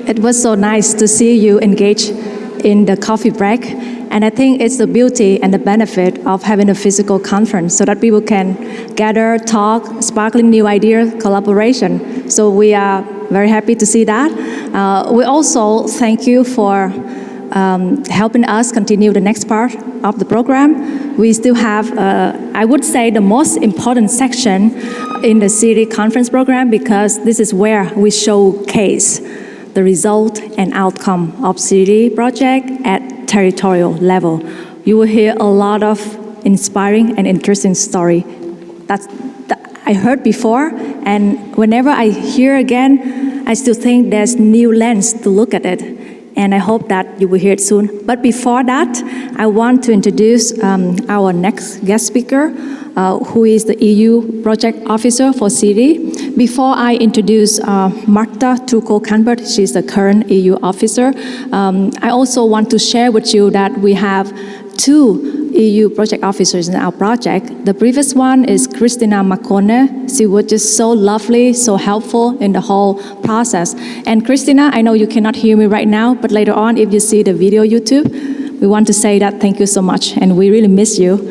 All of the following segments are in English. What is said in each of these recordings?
it was so nice to see you engage in the coffee break. And I think it's the beauty and the benefit of having a physical conference so that people can gather, talk, sparkling new ideas, collaboration. So we are very happy to see that. We also thank you for helping us continue the next part of the program. We still have, I would say, the most important section in the SeeRRI conference program, because this is where we showcase the result and outcome of SeeRRI project at territorial level. You will hear a lot of inspiring and interesting story that I heard before, and whenever I hear again, I still think there's new lens to look at it, and I hope that you will hear it soon. But before that, I want to introduce our next guest speaker, who is the EU Project Officer for SeeRRI. Before I introduce Marta Truco Calbet, she's the current EU Officer, I also want to share with you that we have 2 EU project officers in our project. The previous one is Christina Marcone. She was just so lovely, so helpful in the whole process. And Christina, I know you cannot hear me right now, but later on, if you see the video YouTube, we want to say that thank you so much, and we really miss you.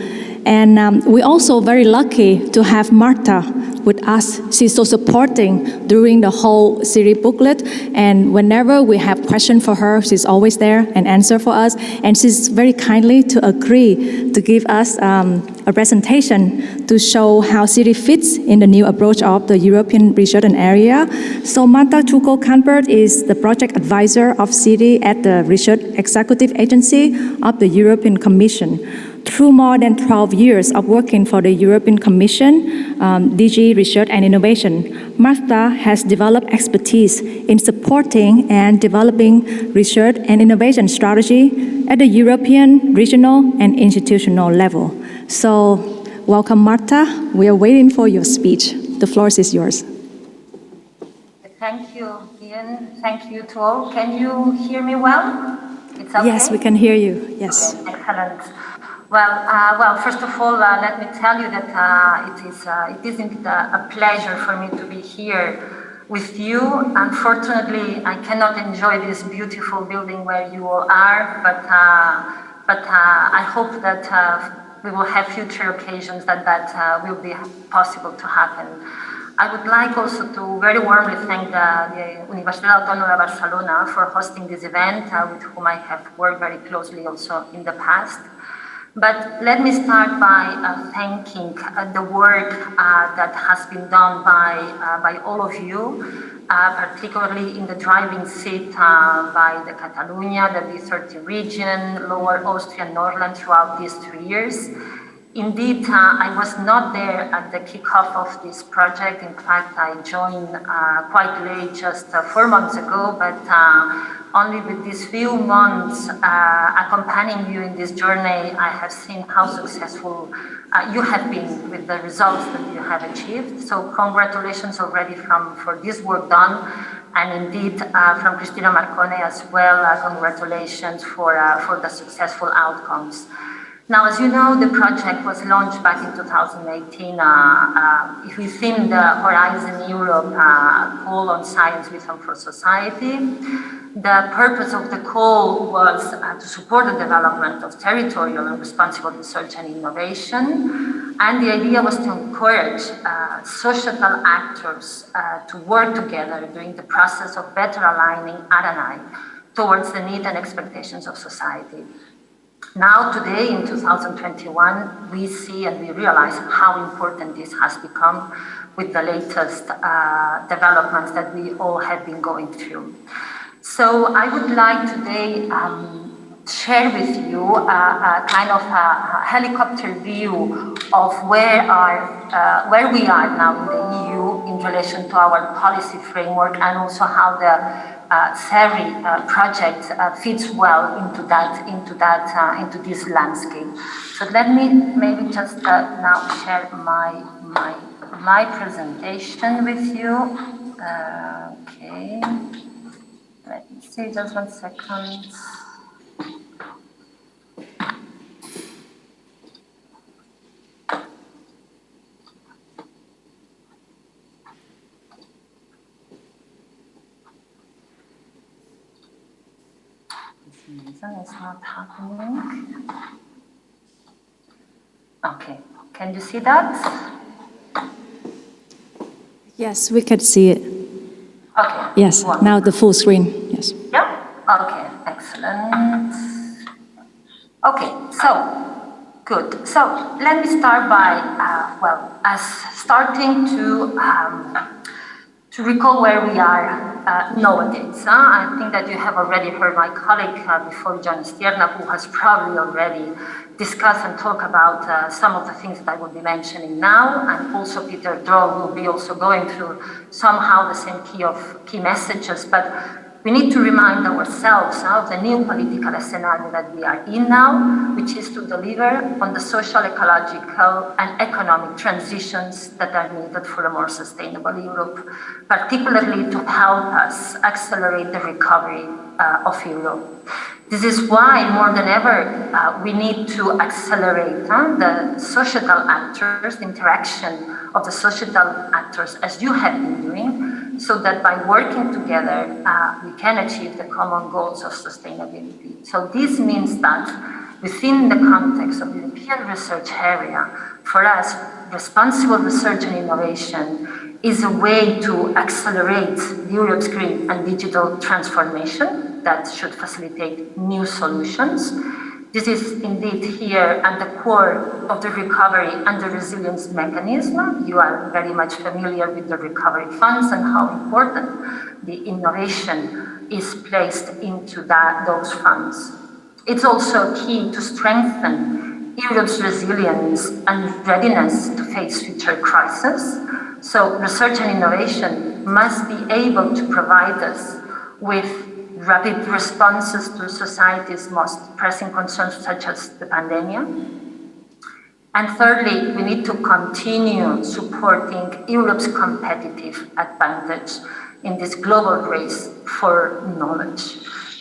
And we're also very lucky to have Marta with us. She's so supporting during the whole SeeRRI booklet, and whenever we have questions for her, she's always there and answer for us. And she's very kindly to agree to give us a presentation to show how SeeRRI fits in the new approach of the European research area. So Marta Truco Calbet is the project advisor of SeeRRI at the Research Executive Agency of the European Commission. Through more than 12 years of working for the European Commission, DG Research and Innovation, Marta has developed expertise in supporting and developing research and innovation strategy at the European, regional, and institutional level. So, welcome, Marta. We are waiting for your speech. The floor is yours. Thank you, Ian. Thank you to all. Can you hear me well? It's okay? Yes, we can hear you. Yes. Okay, excellent. Well, first of all, let me tell you that it is indeed a pleasure for me to be here with you. Unfortunately, I cannot enjoy this beautiful building where you all are, but I hope that we will have future occasions that will be possible to happen. I would like also to very warmly thank the Universidad Autónoma de Barcelona for hosting this event, with whom I have worked very closely also in the past. But let me start by thanking the work that has been done by all of you, particularly in the driving seat by the Catalonia, the B30 region, Lower Austria, Nordland throughout these 3 years. Indeed, I was not there at the kickoff of this project. In fact, I joined quite late, just 4 months ago, but only with these few months accompanying you in this journey, I have seen how successful you have been with the results that you have achieved. So congratulations already for this work done. And indeed, from Cristina Marcone as well, congratulations for the successful outcomes. Now, as you know, the project was launched back in 2018 within the Horizon Europe call on science, wisdom for society. The purpose of the call was to support the development of territorial and responsible research and innovation. And the idea was to encourage societal actors to work together during the process of better aligning R&I towards the needs and expectations of society. Now, today, in 2021, we see and we realize how important this has become with the latest developments that we all have been going through. So I would like today share with you a kind of a helicopter view of where we are now in the EU in relation to our policy framework, and also how the SeeRRI project fits well into this landscape. So let me maybe just now share my presentation with you. Okay, let me see, just 1 second. some reason it's not happening. Okay, can you see that? Yes, we can see it. Okay. Yes, now the full screen, yes. Yeah? Okay, excellent. Okay, so, good. So, let me start by, starting to recall where we are nowadays. I think that you have already heard my colleague before, John Stierna, who has probably already discussed and talked about some of the things that I will be mentioning now, and also Peter Drow will be also going through somehow the same key messages, but we need to remind ourselves of the new political scenario that we are in now, which is to deliver on the social, ecological, and economic transitions that are needed for a more sustainable Europe, particularly to help us accelerate the recovery of Europe. This is why, more than ever, we need to accelerate the societal actors, the interaction of the societal actors, as you have been doing, so that by working together, we can achieve the common goals of sustainability. So this means that within the context of the European research area, for us, responsible research and innovation is a way to accelerate Europe's green and digital transformation that should facilitate new solutions. This is indeed here at the core of the recovery and the resilience mechanism. You are very much familiar with the recovery funds and how important the innovation is placed into those funds. It's also key to strengthen Europe's resilience and readiness to face future crises. So research and innovation must be able to provide us with rapid responses to society's most pressing concerns, such as the pandemic. And thirdly, we need to continue supporting Europe's competitive advantage in this global race for knowledge.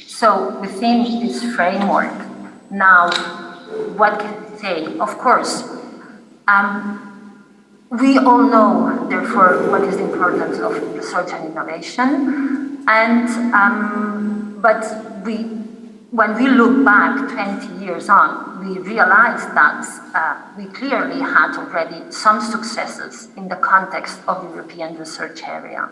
So within this framework, now, what can we say? Of course, we all know, therefore, what is the importance of research and innovation. And but when we look back 20 years on, we realize that we clearly had already some successes in the context of the European research area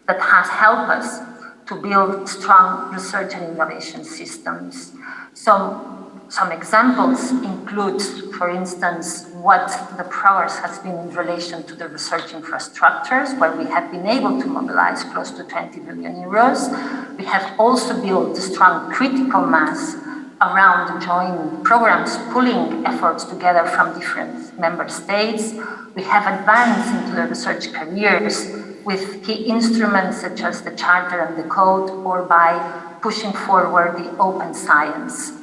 that has helped us to build strong research and innovation systems. Some examples include, for instance, what the progress has been in relation to the research infrastructures, where we have been able to mobilize close to 20 billion euros. We have also built a strong critical mass around joint programs, pulling efforts together from different member states. We have advanced into the research careers with key instruments such as the Charter and the Code, or by pushing forward the open science.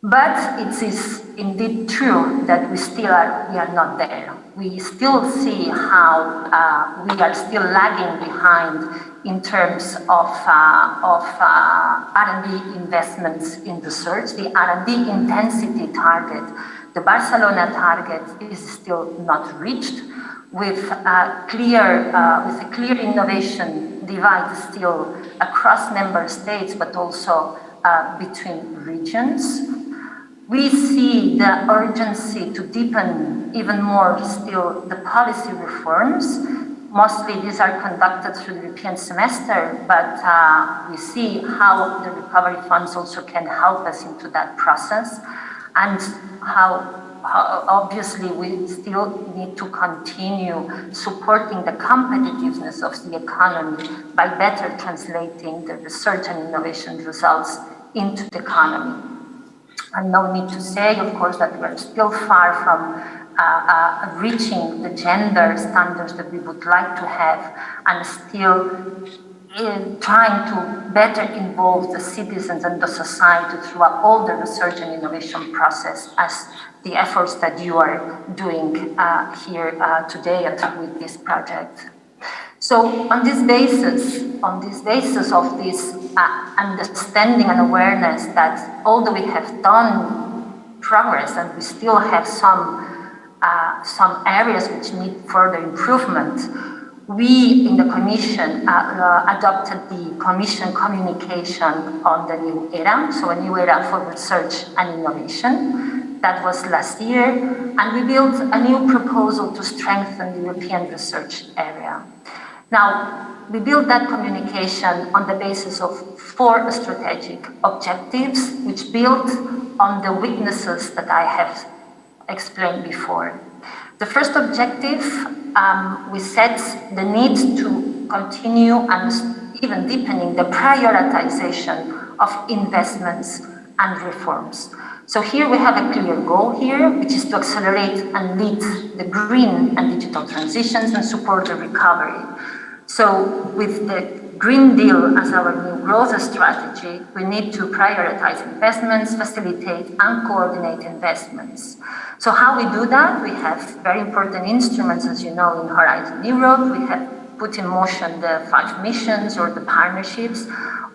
But it is indeed true that we are not there. We still see how we are still lagging behind in terms of R&D investments in research. The R&D intensity target, the Barcelona target, is still not reached, with a clear innovation divide still across member states, but also between regions. We see the urgency to deepen even more still the policy reforms. Mostly these are conducted through the European semester, but we see how the recovery funds also can help us into that process, and how obviously we still need to continue supporting the competitiveness of the economy by better translating the research and innovation results into the economy. And no need to say, of course, that we're still far from reaching the gender standards that we would like to have, and still trying to better involve the citizens and the society throughout all the research and innovation process, as the efforts that you are doing here today and with this project. So on this basis of this understanding and awareness that although we have done progress and we still have some areas which need further improvement, we in the Commission adopted the Commission communication on the new era, so a new era for research and innovation. That was last year, and we built a new proposal to strengthen the European research area. Now, we built that communication on the basis of 4 strategic objectives, which build on the weaknesses that I have explained before. The first objective, we set the need to continue and even deepening the prioritization of investments and reforms. So here we have a clear goal here, which is to accelerate and lead the green and digital transitions and support the recovery. So with the Green Deal as our new growth strategy, we need to prioritize investments, facilitate and coordinate investments. So how we do that? We have very important instruments, as you know, in Horizon Europe. We have put in motion the 5 missions or the partnerships,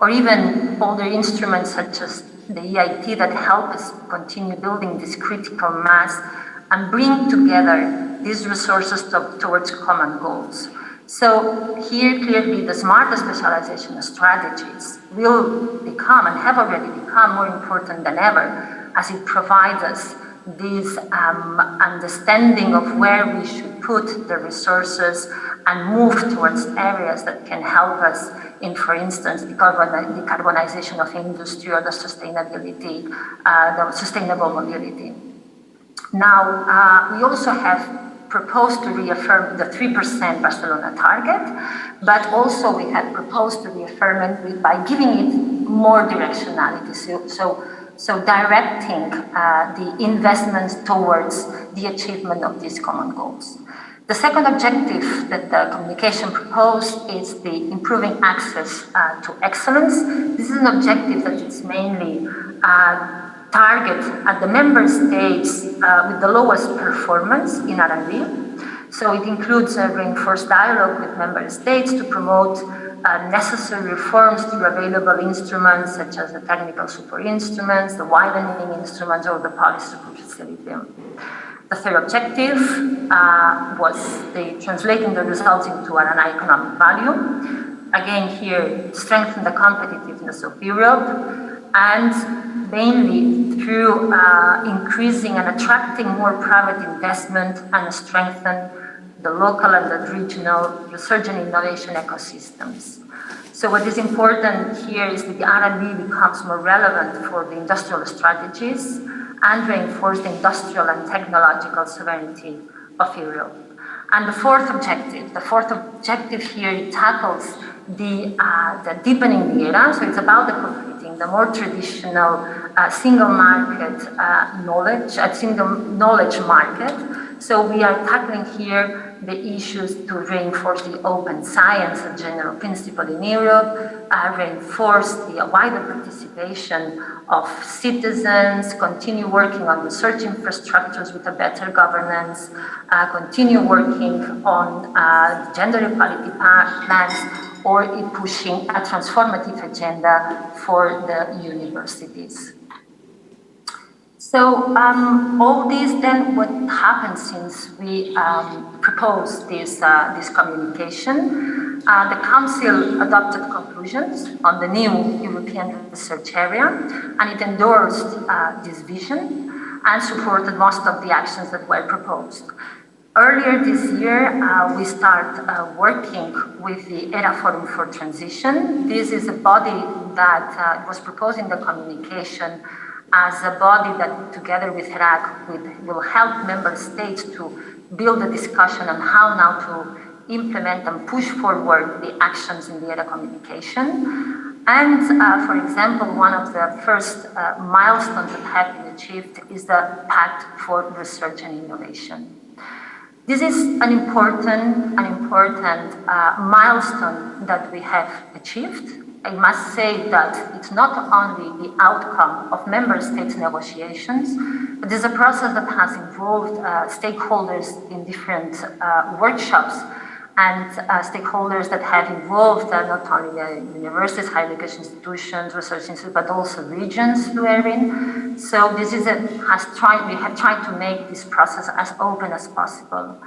or even other instruments such as the EIT that help us continue building this critical mass and bring together these resources towards common goals. So here clearly the smarter specialization strategies will become and have already become more important than ever, as it provides us this understanding of where we should put the resources and move towards areas that can help us in, for instance, the decarbonization of industry or the sustainability, the sustainable mobility. Now, we also have proposed to reaffirm the 3% Barcelona target, but also we have proposed to reaffirm it by giving it more directionality, so directing the investments towards the achievement of these common goals. The second objective that the communication proposed is the improving access to excellence. This is an objective that is mainly target at the member states with the lowest performance in R&D. So it includes a reinforced dialogue with member states to promote necessary reforms through available instruments such as the technical support instruments, the widening instruments, or the policy facility. The third objective was translating the results into an economic value. Again here, strengthen the competitiveness of Europe, and mainly through increasing and attracting more private investment and strengthen the local and the regional research and innovation ecosystems. So what is important here is that the R&D becomes more relevant for the industrial strategies and reinforce the industrial and technological sovereignty of Europe. And the fourth objective here tackles the deepening the era. So it's about the completing the more traditional single market single knowledge market. So we are tackling here the issues to reinforce the open science and general principle in Europe, reinforce the wider participation of citizens, continue working on research infrastructures with a better governance, continue working on gender equality plans, or in pushing a transformative agenda for the universities. So all this then, what happened since we proposed this communication, the Council adopted conclusions on the new European research area, and it endorsed this vision and supported most of the actions that were proposed. Earlier this year, we started working with the ERA Forum for Transition. This is a body that was proposed in the communication as a body that, together with RAC, will help member states to build a discussion on how now to implement and push forward the actions in the ERA communication. And, for example, one of the first milestones that have been achieved is the Pact for Research and Innovation. This is an important milestone that we have achieved. I must say that it's not only the outcome of member states' negotiations, but it's a process that has involved stakeholders in different workshops, and stakeholders that have involved not only the universities, higher education institutions, research institutes, but also regions who are in. So this is we have tried to make this process as open as possible.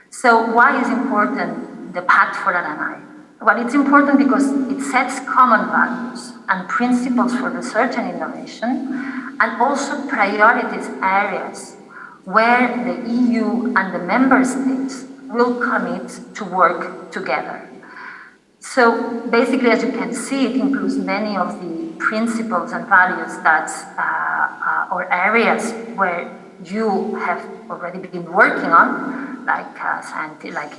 So why is important the path for R&I? Well, it's important because it sets common values and principles for research and innovation, and also priorities areas where the EU and the member states will commit to work together. So basically, as you can see, it includes many of the principles and values that, or areas where you have already been working on, like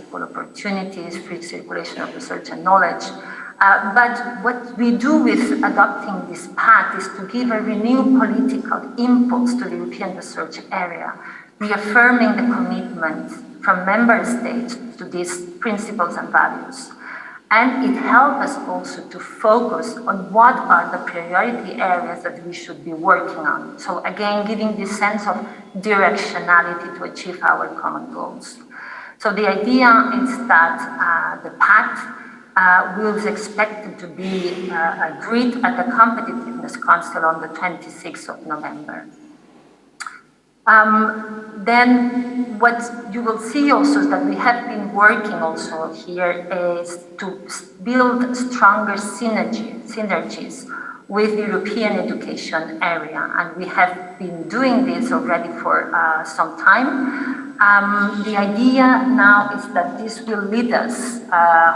equal opportunities, free circulation of research and knowledge. But what we do with adopting this path is to give a renewed political impulse to the European research area, reaffirming the commitment from member states to these principles and values. And it helps us also to focus on what are the priority areas that we should be working on. So again, giving this sense of directionality to achieve our common goals. So the idea is that the pact is expected to be agreed at the Competitiveness Council on the 26th of November. Then what you will see also is that we have been working also here is to build stronger synergies with the European education area, and we have been doing this already for some time. The idea now is that this will lead us,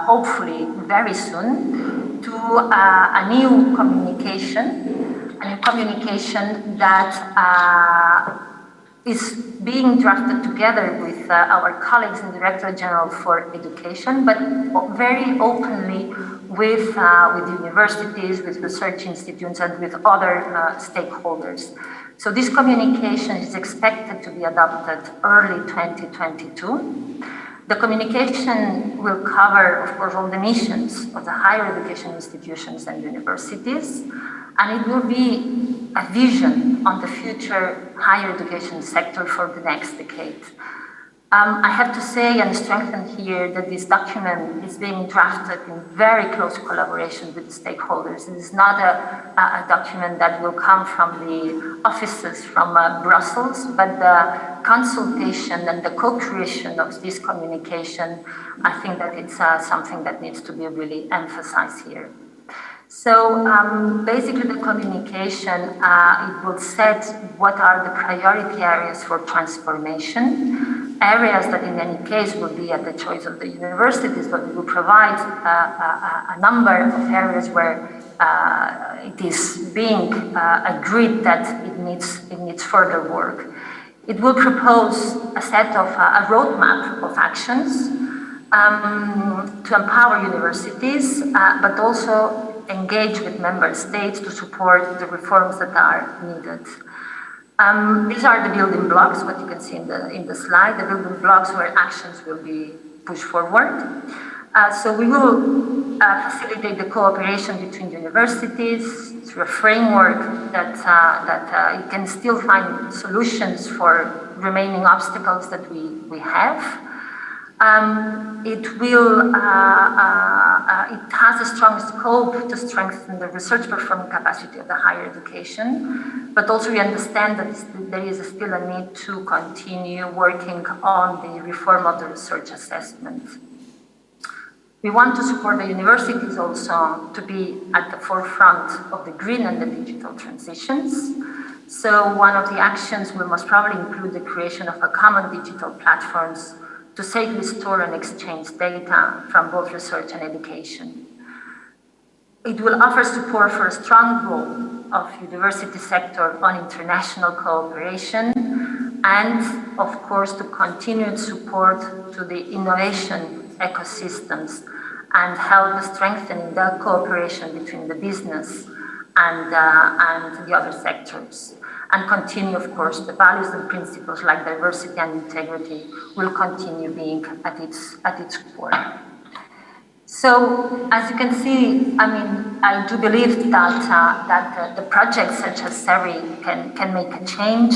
hopefully very soon, to a new communication that is being drafted together with our colleagues in Directorate General for Education, but very openly with universities, with research institutes, and with other stakeholders. So this communication is expected to be adopted early 2022. The communication will cover, of course, all the missions of the higher education institutions and universities, and it will be a vision on the future higher education sector for the next decade. I have to say and strengthen here that this document is being drafted in very close collaboration with the stakeholders. It is not a document that will come from the offices from Brussels, but the consultation and the co-creation of this communication, I think that it's something that needs to be really emphasized here. So basically the communication, it will set what are the priority areas for transformation, areas that in any case will be at the choice of the universities, but we will provide a number of areas where it is being agreed that it needs further work. It will propose a set of a roadmap of actions to empower universities, but also engage with member states to support the reforms that are needed. These are the building blocks, what you can see in the slide, the building blocks where actions will be pushed forward. So we will facilitate the cooperation between universities through a framework that you can still find solutions for remaining obstacles that we have. It has a strong scope to strengthen the research performing capacity of the higher education, but also we understand that there is still a need to continue working on the reform of the research assessment. We want to support the universities also to be at the forefront of the green and the digital transitions. So one of the actions will most probably include the creation of a common digital platforms to safely store and exchange data from both research and education. It will offer support for a strong role of university sector on international cooperation and, of course, to continued support to the innovation ecosystems and help strengthening the cooperation between the business and the other sectors. And continue, of course, the values and principles like diversity and integrity will continue being at its core. So, as you can see, I mean, I do believe that the projects such as SeeRRI can make a change.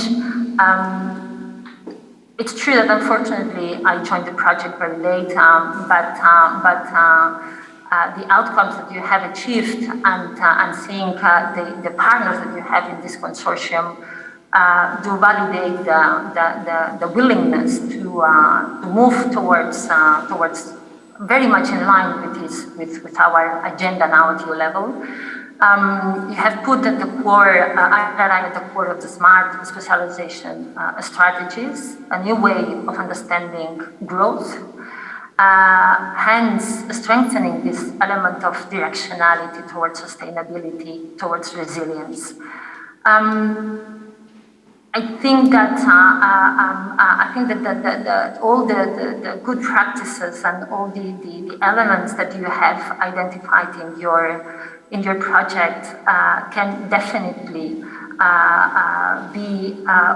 It's true that unfortunately I joined the project very late, but the outcomes that you have achieved and seeing the partners that you have in this consortium do validate the willingness to move towards very much in line with with our agenda now at your level. You have put at the core, SeeRRI at the core of the smart specialization strategies, a new way of understanding growth, hence strengthening this element of directionality towards sustainability, towards resilience. I think that all the good practices and all the elements that you have identified in your project can definitely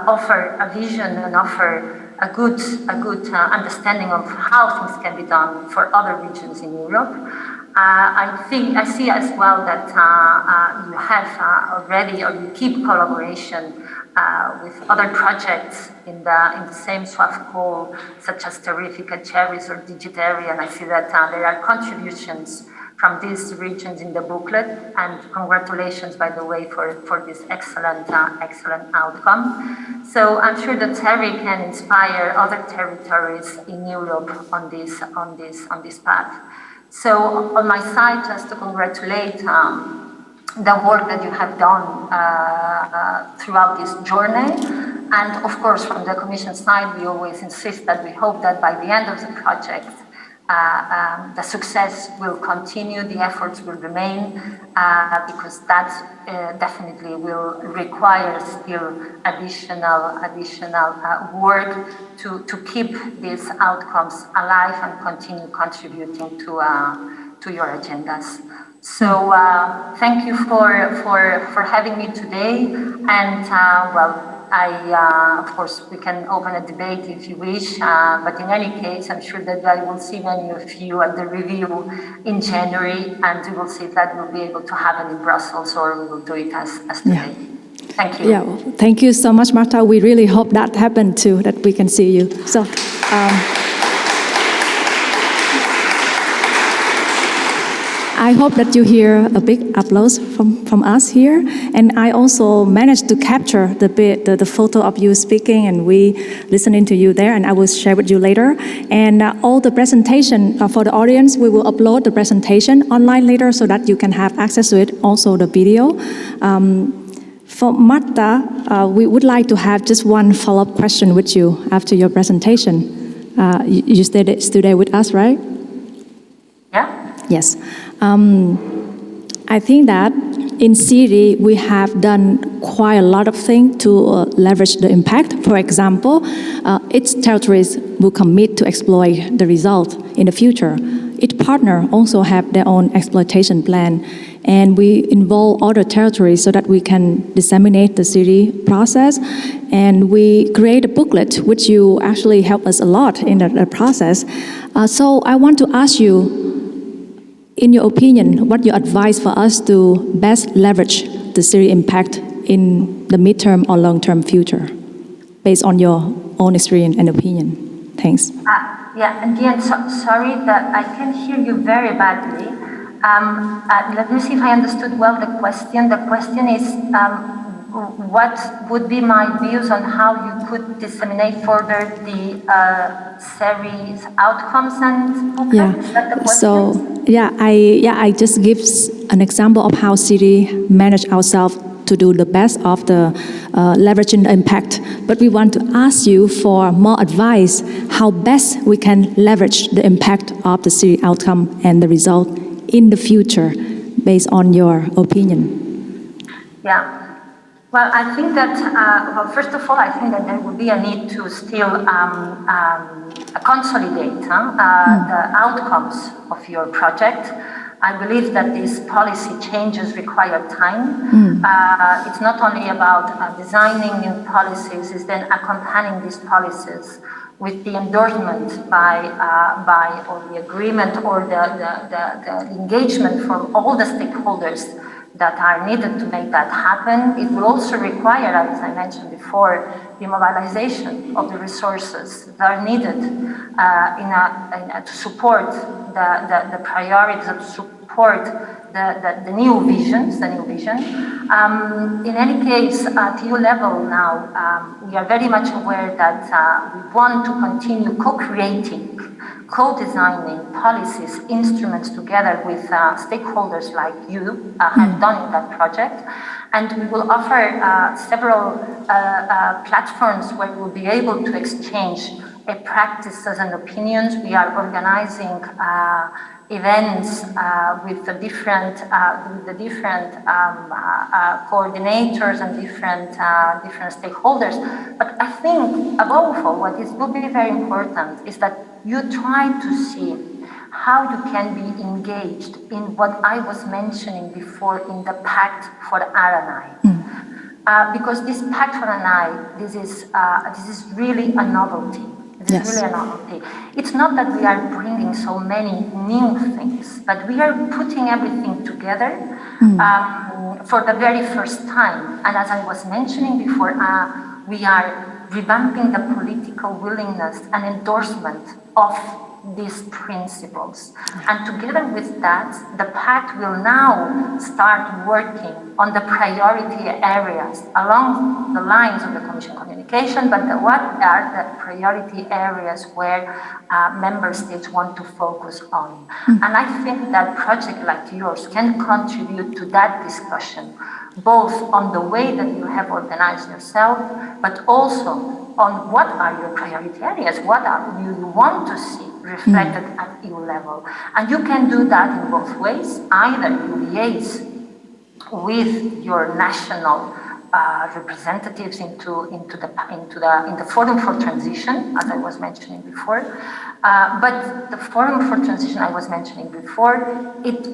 offer a vision and offer a good understanding of how things can be done for other regions in Europe. I see as well that you have already, or you keep collaboration with other projects in the same SWAF call, such as Terrifica, Cherries, or Digitarian. I see that there are contributions from these regions in the booklet, and congratulations, by the way, for this excellent outcome. So I'm sure that SeeRRI can inspire other territories in Europe on this path. So on my side, just to congratulate the work that you have done throughout this journey. And of course, from the Commission side, we always insist that we hope that by the end of the project, the success will continue, the efforts will remain, because that definitely will require still additional work to keep these outcomes alive and continue contributing to your agendas. So thank you for having me today, and well, of course, we can open a debate if you wish, but in any case, I'm sure that I will see many of you at the review in January, and we will see if that we'll be able to have it in Brussels, or we will do it as today. Yeah. Thank you. Yeah, well, thank you so much, Marta. We really hope that happened too, that we can see you. So. I hope that you hear a big applause from us here. And I also managed to capture the photo of you speaking, and we listening to you there, and I will share with you later. And all the presentation for the audience, we will upload the presentation online later so that you can have access to it, also the video. For Marta, we would like to have just one follow-up question with you after your presentation. You stayed today with us, right? Yeah. Yes. I think that in SeeRRI, we have done quite a lot of things to leverage the impact. For example, its territories will commit to exploit the result in the future. Each partner also have their own exploitation plan, and we involve other territories so that we can disseminate the SeeRRI process. And we create a booklet, which you actually help us a lot in the process. So I want to ask you, in your opinion, what your advice for us to best leverage the SeeRRI impact in the midterm or long-term future, based on your own experience and opinion? Thanks. Yeah, and Diane, sorry that I can hear you very badly. Let me see if I understood well the question. The question is, what would be my views on how you could disseminate further the SeeRRI's outcomes and booklet? Yeah. Is that the question? So I just give an example of how SeeRRI manage ourselves to do the best of the leveraging the impact. But we want to ask you for more advice how best we can leverage the impact of the SeeRRI outcome and the result in the future, based on your opinion. Yeah. Well, I think that, well, first of all, I think that there would be a need to still consolidate the outcomes of your project. I believe that these policy changes require time. It's not only about designing new policies, it's then accompanying these policies with the endorsement by or the agreement or the engagement from all the stakeholders that are needed to make that happen. It will also require, as I mentioned before, the mobilization of the resources that are needed to support the priorities, to support the new vision. In any case, at EU level now, we are very much aware that we want to continue co-creating, co-designing policies, instruments together with stakeholders like you have done in that project. And we will offer several platforms where we'll be able to exchange practices and opinions. We are organizing events with the different coordinators and different stakeholders. But I think above all, what will be very important is that you try to see how you can be engaged in what I was mentioning before in the Pact for R&I. Because this Pact for R&I, this is really a novelty. It is really a novelty. It's not that we are bringing so many new things, but we are putting everything together for the very first time. And as I was mentioning before, we are revamping the political willingness and endorsement of these principles. And together with that, the Pact will now start working on the priority areas along the lines of the Commission communication, but what are the priority areas where member states want to focus on. And I think that project like yours can contribute to that discussion, both on the way that you have organized yourself, but also on what are your priority areas, what you want to see reflected at EU level. And you can do that in both ways. Either you liaise with your national representatives in the Forum for Transition, as I was mentioning before. But the Forum for Transition I was mentioning before, it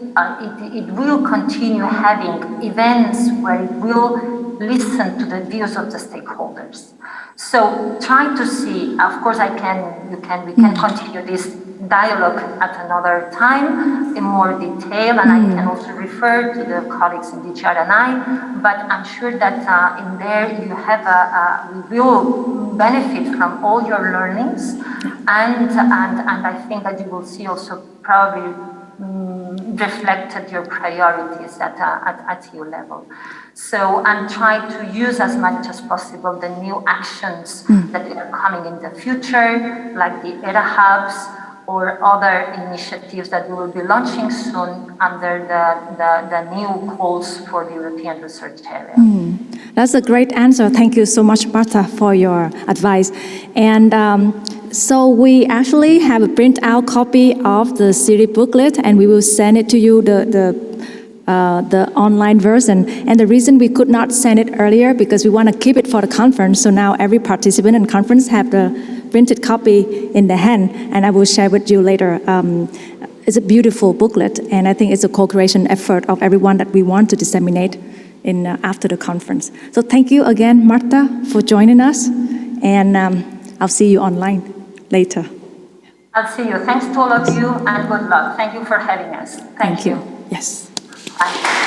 will continue having events where it will listen to the views of the stakeholders. So try to see, of course we can continue this dialogue at another time in more detail, and I can also refer to the colleagues in DG R&I, but I'm sure that in there you have we will benefit from all your learnings, and I think that you will see also probably reflected your priorities at EU level. So, and try to use as much as possible the new actions that are coming in the future, like the ERA hubs or other initiatives that we will be launching soon under the new calls for the European research area. That's a great answer. Thank you so much, Marta, for your advice. And so we actually have a print-out copy of the SeeRRI booklet, and we will send it to you, the online version. And the reason we could not send it earlier, because we want to keep it for the conference, so now every participant in conference have the printed copy in the hand, and I will share with you later. It's a beautiful booklet, and I think it's a co-creation effort of everyone that we want to disseminate after the conference. So thank you again, Marta, for joining us, and I'll see you online later. I'll see you. Thanks to all of you, and good luck. Thank you for having us. Thank you. Yes. Bye.